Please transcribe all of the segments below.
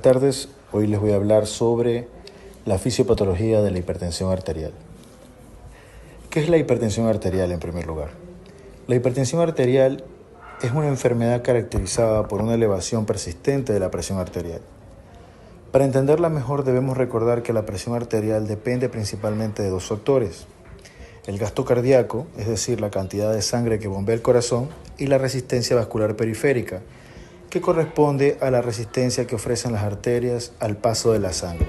Buenas tardes, hoy les voy a hablar sobre la fisiopatología de la hipertensión arterial. ¿Qué es la hipertensión arterial en primer lugar? La hipertensión arterial es una enfermedad caracterizada por una elevación persistente de la presión arterial. Para entenderla mejor debemos recordar que la presión arterial depende principalmente de dos factores: el gasto cardíaco, es decir, la cantidad de sangre que bombea el corazón, y la resistencia vascular periférica, que corresponde a la resistencia que ofrecen las arterias al paso de la sangre.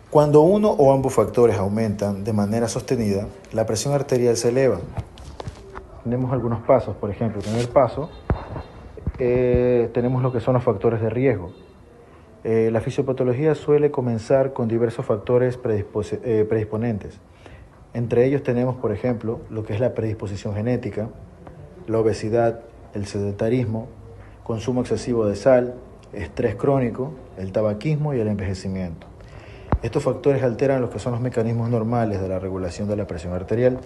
Cuando uno o ambos factores aumentan de manera sostenida, la presión arterial se eleva. Tenemos algunos pasos, por ejemplo, en el primer paso tenemos lo que son los factores de riesgo. La fisiopatología suele comenzar con diversos factores predisponentes. Entre ellos tenemos, por ejemplo, lo que es la predisposición genética, la obesidad, el sedentarismo, consumo excesivo de sal, estrés crónico, el tabaquismo y el envejecimiento. Estos factores alteran lo que son los mecanismos normales de la regulación de la presión arterial.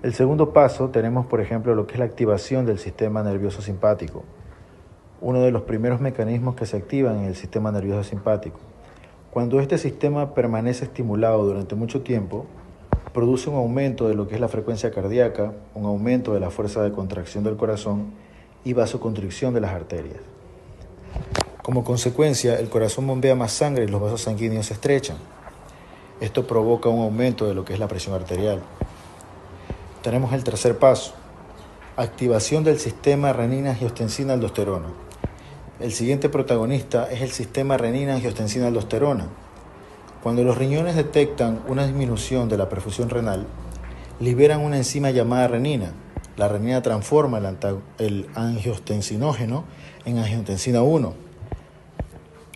El segundo paso tenemos, por ejemplo, lo que es la activación del sistema nervioso simpático, uno de los primeros mecanismos que se activan en el sistema nervioso simpático. Cuando este sistema permanece estimulado durante mucho tiempo, produce un aumento de lo que es la frecuencia cardíaca, un aumento de la fuerza de contracción del corazón y vasoconstricción de las arterias. Como consecuencia, el corazón bombea más sangre y los vasos sanguíneos se estrechan. Esto provoca un aumento de lo que es la presión arterial. Tenemos el tercer paso: activación del sistema renina-angiotensina-aldosterona. El siguiente protagonista es el sistema renina-angiotensina-aldosterona. Cuando los riñones detectan una disminución de la perfusión renal, liberan una enzima llamada renina. La renina transforma el angiotensinógeno en angiotensina 1.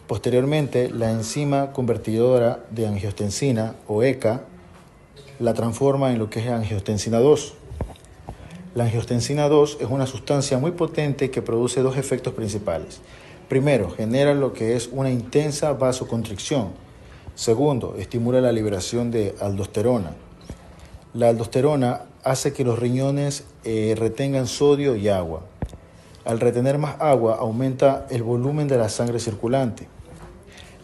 Posteriormente, la enzima convertidora de angiotensina, o ECA, la transforma en lo que es angiotensina 2. La angiotensina 2 es una sustancia muy potente que produce dos efectos principales. Primero, genera lo que es una intensa vasoconstricción. Segundo, estimula la liberación de aldosterona. La aldosterona hace que los riñones retengan sodio y agua. Al retener más agua, aumenta el volumen de la sangre circulante.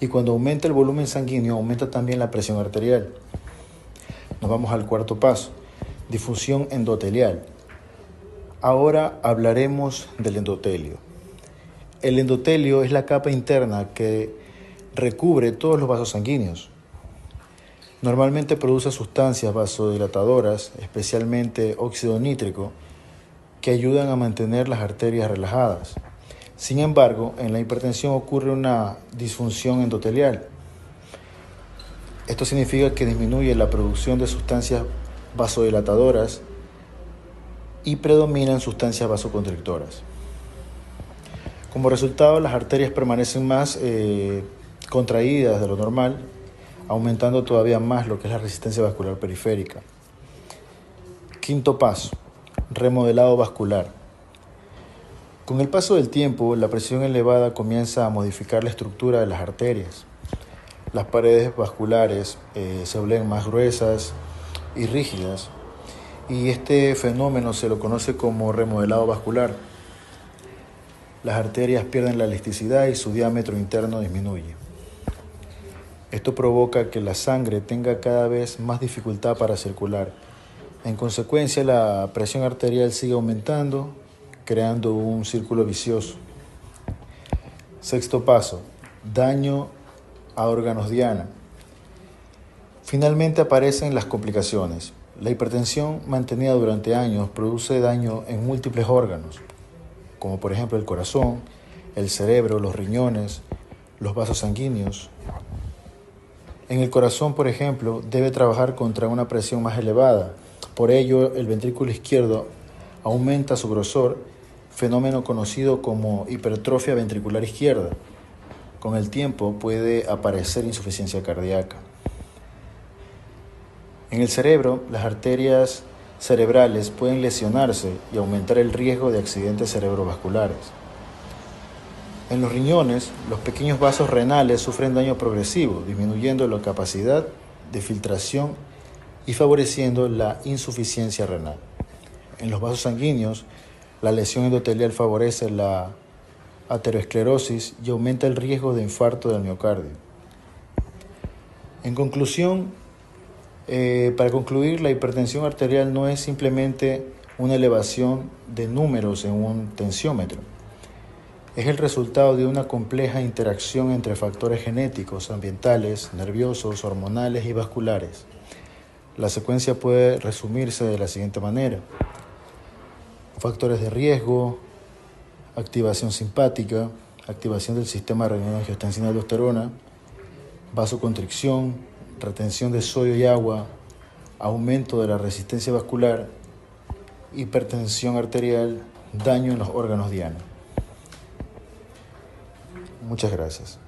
Y cuando aumenta el volumen sanguíneo, aumenta también la presión arterial. Nos vamos al cuarto paso: difusión endotelial. Ahora hablaremos del endotelio. El endotelio es la capa interna que recubre todos los vasos sanguíneos. Normalmente produce sustancias vasodilatadoras, especialmente óxido nítrico, que ayudan a mantener las arterias relajadas. Sin embargo, en la hipertensión ocurre una disfunción endotelial. Esto significa que disminuye la producción de sustancias vasodilatadoras y predominan sustancias vasoconstrictoras. Como resultado, las arterias permanecen más contraídas de lo normal, aumentando todavía más lo que es la resistencia vascular periférica. Quinto paso: remodelado vascular. Con el paso del tiempo, la presión elevada comienza a modificar la estructura de las arterias. Las paredes vasculares se vuelven más gruesas y rígidas, y este fenómeno se lo conoce como remodelado vascular. Las arterias pierden la elasticidad y su diámetro interno disminuye. Esto provoca que la sangre tenga cada vez más dificultad para circular. En consecuencia, la presión arterial sigue aumentando, creando un círculo vicioso. Sexto paso: daño a órganos diana. Finalmente aparecen las complicaciones. La hipertensión mantenida durante años produce daño en múltiples órganos, como por ejemplo el corazón, el cerebro, los riñones, los vasos sanguíneos. En el corazón, por ejemplo, debe trabajar contra una presión más elevada. Por ello, el ventrículo izquierdo aumenta su grosor, fenómeno conocido como hipertrofia ventricular izquierda. Con el tiempo puede aparecer insuficiencia cardíaca. En el cerebro, las arterias cerebrales pueden lesionarse y aumentar el riesgo de accidentes cerebrovasculares. En los riñones, los pequeños vasos renales sufren daño progresivo, disminuyendo la capacidad de filtración y favoreciendo la insuficiencia renal. En los vasos sanguíneos, la lesión endotelial favorece la aterosclerosis y aumenta el riesgo de infarto del miocardio. En conclusión, para concluir, la hipertensión arterial no es simplemente una elevación de números en un tensiómetro. Es el resultado de una compleja interacción entre factores genéticos, ambientales, nerviosos, hormonales y vasculares. La secuencia puede resumirse de la siguiente manera: factores de riesgo, activación simpática, activación del sistema renina-angiotensina-aldosterona, vasoconstricción, retención de sodio y agua, aumento de la resistencia vascular, hipertensión arterial, daño en los órganos diana. Muchas gracias.